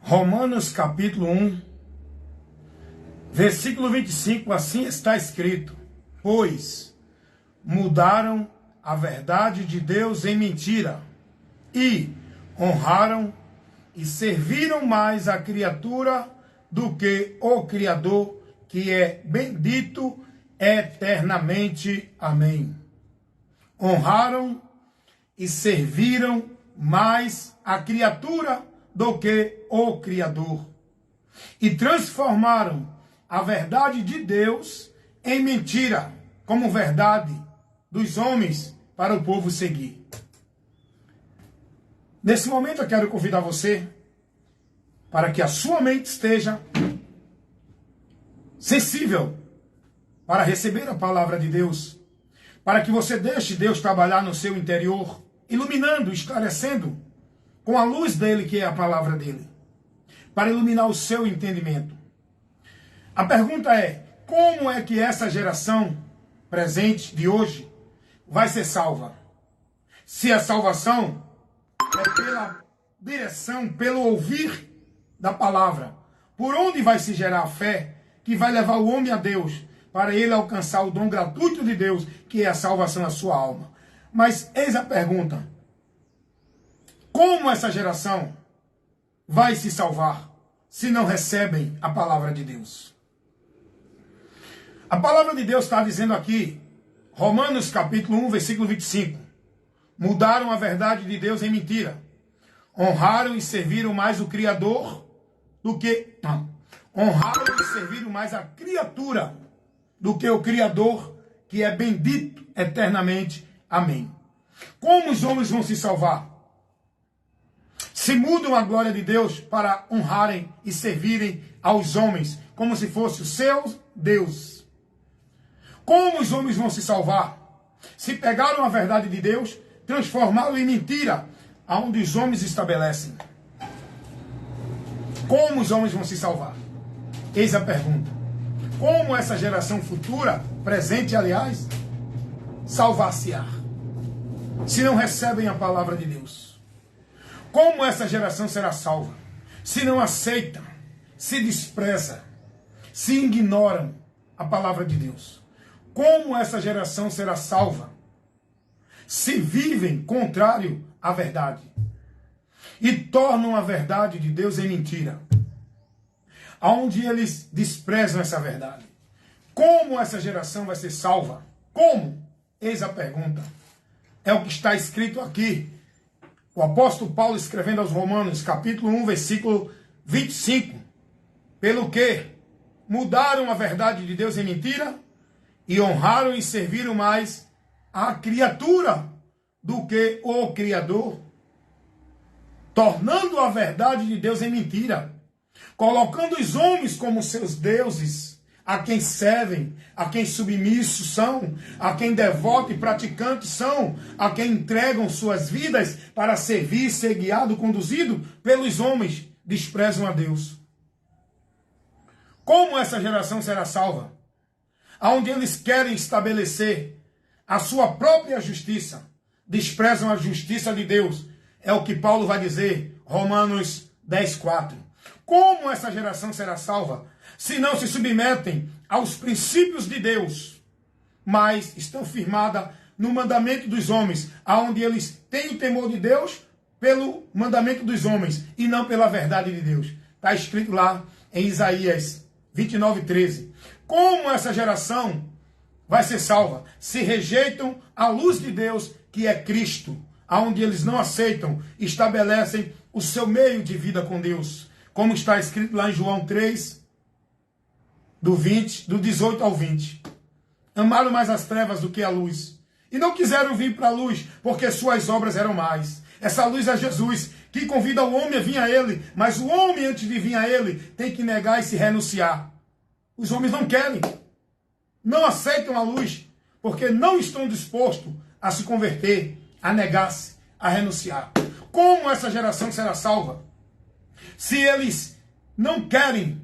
Romanos capítulo 1, versículo 25, assim está escrito: pois mudaram a verdade de Deus em mentira, e honraram e serviram mais a criatura do que o Criador, que é bendito eternamente. Amém. Honraram e serviram mais a criatura do que o Criador, e transformaram a verdade de Deus em mentira, como verdade dos homens para o povo seguir. Nesse momento eu quero convidar você para que a sua mente esteja sensível para receber a palavra de Deus, para que você deixe Deus trabalhar no seu interior, iluminando, esclarecendo, com a luz dele, que é a palavra dele, para iluminar o seu entendimento. A pergunta é: como é que essa geração presente de hoje vai ser salva? Se a salvação é pela direção, pelo ouvir da palavra, por onde vai se gerar a fé que vai levar o homem a Deus, para ele alcançar o dom gratuito de Deus, que é a salvação da sua alma. Mas eis a pergunta: como essa geração vai se salvar se não recebem a palavra de Deus? A palavra de Deus está dizendo aqui, Romanos capítulo 1, versículo 25. Mudaram a verdade de Deus em mentira. Honraram e serviram mais o Criador do que... honraram e serviram mais a criatura do que o Criador, que é bendito eternamente. Amém. Como os homens vão se salvar? Se mudam a glória de Deus para honrarem e servirem aos homens, como se fosse o seu Deus. Como os homens vão se salvar? Se pegaram a verdade de Deus, transformaram em mentira, aonde os homens estabelecem. Como os homens vão se salvar? Eis a pergunta. Como essa geração futura, presente aliás, salvar-se-á, se não recebem a palavra de Deus? Como essa geração será salva, se não aceita, se despreza, se ignoram a palavra de Deus? Como essa geração será salva, se vivem contrário à verdade e tornam a verdade de Deus em mentira, aonde eles desprezam essa verdade? Como essa geração vai ser salva? Como? Eis a pergunta. É o que está escrito aqui. O apóstolo Paulo escrevendo aos Romanos, capítulo 1, versículo 25. Pelo que mudaram a verdade de Deus em mentira e honraram e serviram mais a criatura do que o Criador, tornando a verdade de Deus em mentira, colocando os homens como seus deuses, a quem servem, a quem submissos são, a quem devotos e praticantes são, a quem entregam suas vidas para servir, ser guiado, conduzido pelos homens, desprezam a Deus. Como essa geração será salva? Aonde eles querem estabelecer a sua própria justiça, desprezam a justiça de Deus. É o que Paulo vai dizer, Romanos 10:4. Como essa geração será salva, se não se submetem aos princípios de Deus, mas estão firmadas no mandamento dos homens, aonde eles têm o temor de Deus pelo mandamento dos homens e não pela verdade de Deus? Está escrito lá em Isaías 29:13. Como essa geração vai ser salva? Se rejeitam a luz de Deus, que é Cristo, aonde eles não aceitam, estabelecem o seu meio de vida com Deus. Como está escrito lá em João 3, do 18 ao 20. Amaram mais as trevas do que a luz, e não quiseram vir para a luz, porque suas obras eram mais. Essa luz é Jesus, que convida o homem a vir a ele, mas o homem, antes de vir a ele, tem que negar e se renunciar. Os homens não querem, não aceitam a luz, porque não estão dispostos a se converter, a negar-se, a renunciar. Como essa geração será salva? Se eles não querem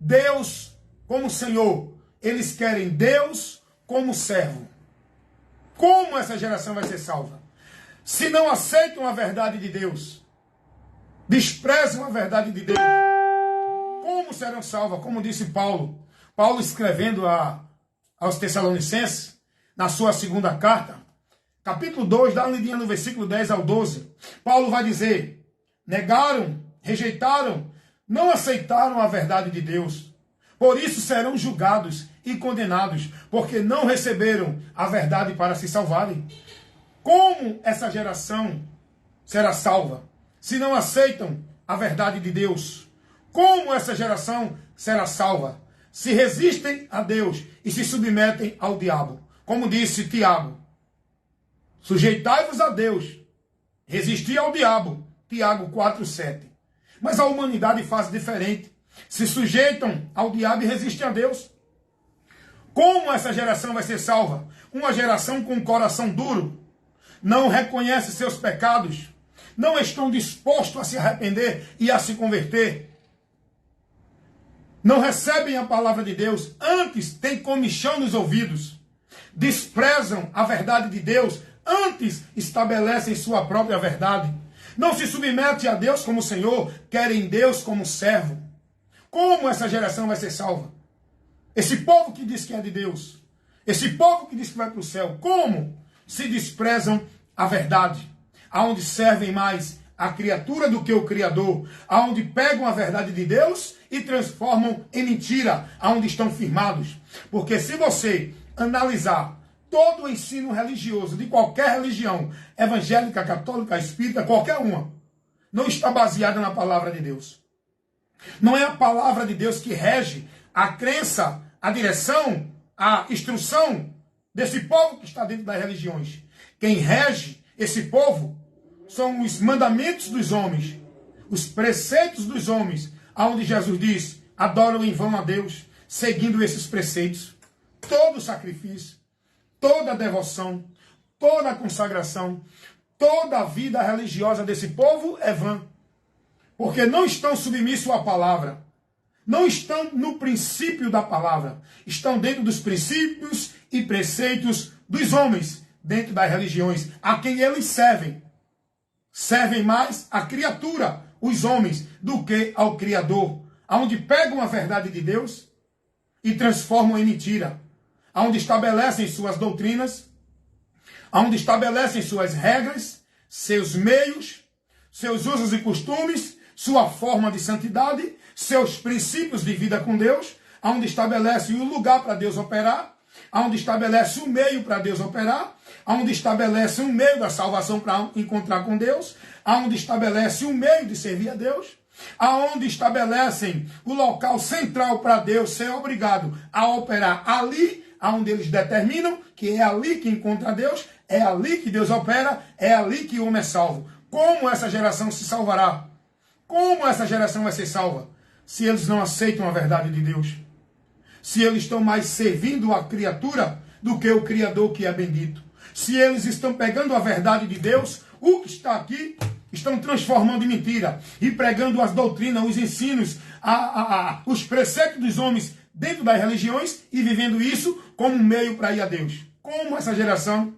Deus como Senhor, eles querem Deus como servo. Como essa geração vai ser salva? Se não aceitam a verdade de Deus, desprezam a verdade de Deus, como serão salvas? Como disse Paulo, Paulo escrevendo aos Tessalonicenses, na sua segunda carta, capítulo 2, dá uma lidinha no versículo 10 ao 12, Paulo vai dizer, negaram, rejeitaram, não aceitaram a verdade de Deus, por isso serão julgados e condenados, porque não receberam a verdade para se salvarem. Como essa geração será salva, se não aceitam a verdade de Deus? Como essa geração será salva, se resistem a Deus e se submetem ao diabo? Como disse Tiago, sujeitai-vos a Deus, resisti ao diabo, Tiago 4:7. Mas a humanidade faz diferente, se sujeitam ao diabo e resistem a Deus. Como essa geração vai ser salva? Uma geração com coração duro, não reconhece seus pecados, não estão dispostos a se arrepender e a se converter, não recebem a palavra de Deus, antes têm comichão nos ouvidos, desprezam a verdade de Deus, antes estabelecem sua própria verdade, não se submetem a Deus como Senhor, querem Deus como servo. Como essa geração vai ser salva? Esse povo que diz que é de Deus, esse povo que diz que vai para o céu, como? Se desprezam a verdade, aonde servem mais a criatura do que o Criador, aonde pegam a verdade de Deus e transformam em mentira, aonde estão firmados. Porque se você analisar todo o ensino religioso de qualquer religião, evangélica, católica, espírita, qualquer uma, não está baseada na palavra de Deus. Não é a palavra de Deus que rege a crença, a direção, a instrução desse povo que está dentro das religiões. Quem rege esse povo são os mandamentos dos homens, os preceitos dos homens, aonde Jesus diz, adoram em vão a Deus, seguindo esses preceitos. Todo sacrifício, toda devoção, toda consagração, toda a vida religiosa desse povo é vã. Porque não estão submissos à palavra. Não estão no princípio da palavra. Estão dentro dos princípios e preceitos dos homens, dentro das religiões, a quem eles servem. Servem mais a criatura, os homens, do que ao Criador. Aonde pegam a verdade de Deus e transformam em mentira. Aonde estabelecem suas doutrinas, aonde estabelecem suas regras, seus meios, seus usos e costumes, sua forma de santidade, seus princípios de vida com Deus, aonde estabelece o lugar para Deus operar, aonde estabelece o meio para Deus operar, aonde estabelece um meio da salvação para encontrar com Deus, aonde estabelece um meio de servir a Deus, aonde estabelecem o local central para Deus ser obrigado a operar ali, aonde eles determinam que é ali que encontra Deus, é ali que Deus opera, é ali que o homem é salvo. Como essa geração se salvará? Como essa geração vai ser salva? Se eles não aceitam a verdade de Deus. Se eles estão mais servindo a criatura do que o Criador que é bendito. Se eles estão pegando a verdade de Deus, o que está aqui, estão transformando em mentira. E pregando as doutrinas, os ensinos, os preceitos dos homens dentro das religiões e vivendo isso como um meio para ir a Deus. Como essa geração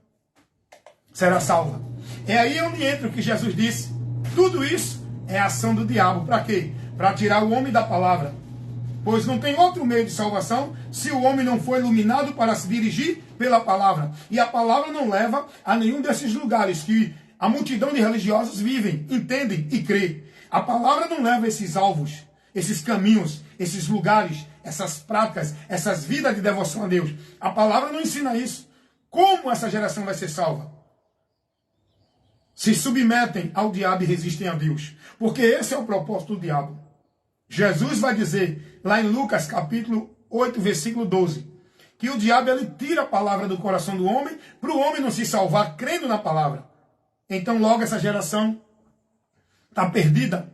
será salva? É aí onde entra o que Jesus disse. Tudo isso é a ação do diabo. Para quê? Para tirar o homem da palavra. Pois não tem outro meio de salvação se o homem não for iluminado para se dirigir pela palavra. E a palavra não leva a nenhum desses lugares que a multidão de religiosos vivem, entendem e crê. A palavra não leva a esses alvos, esses caminhos, esses lugares, essas práticas, essas vidas de devoção a Deus. A palavra não ensina isso. Como essa geração vai ser salva? Se submetem ao diabo e resistem a Deus. Porque esse é o propósito do diabo. Jesus vai dizer, lá em Lucas capítulo 8, versículo 12, que o diabo ele tira a palavra do coração do homem, para o homem não se salvar crendo na palavra. Então logo essa geração está perdida,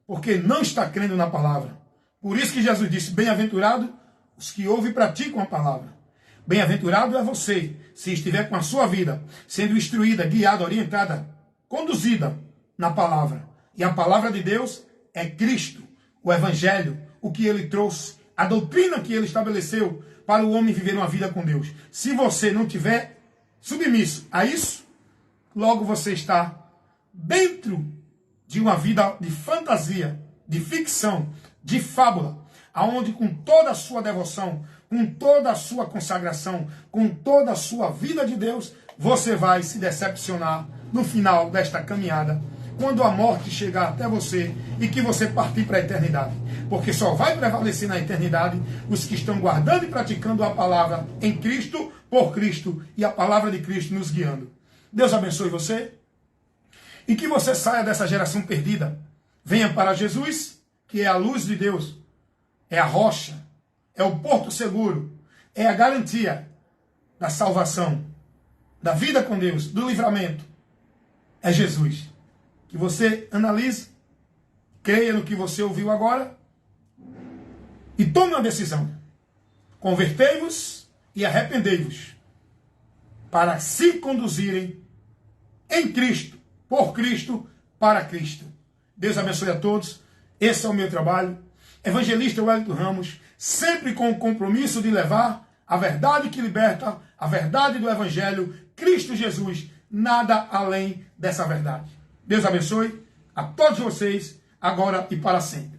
porque não está crendo na palavra. Por isso que Jesus disse, bem-aventurado os que ouvem e praticam a palavra. Bem-aventurado é você, se estiver com a sua vida sendo instruída, guiada, orientada, conduzida na palavra. E a palavra de Deus é Cristo, o Evangelho, o que ele trouxe, a doutrina que ele estabeleceu para o homem viver uma vida com Deus. Se você não tiver submisso a isso, logo você está dentro de uma vida de fantasia, de ficção, de fábula, aonde com toda a sua devoção, com toda a sua consagração, com toda a sua vida de Deus, você vai se decepcionar no final desta caminhada, quando a morte chegar até você e que você partir para a eternidade. Porque só vai prevalecer na eternidade os que estão guardando e praticando a palavra em Cristo, por Cristo, e a palavra de Cristo nos guiando. Deus abençoe você e que você saia dessa geração perdida. Venha para Jesus, que é a luz de Deus, é a rocha, é o porto seguro, é a garantia da salvação, da vida com Deus, do livramento. É Jesus. Que você analise, creia no que você ouviu agora e tome uma decisão. Convertei-vos e arrependei-vos para se conduzirem em Cristo, por Cristo, para Cristo. Deus abençoe a todos. Esse é o meu trabalho. Evangelista Wellington Ramos, sempre com o compromisso de levar a verdade que liberta, a verdade do Evangelho, Cristo Jesus, nada além dessa verdade. Deus abençoe a todos vocês, agora e para sempre.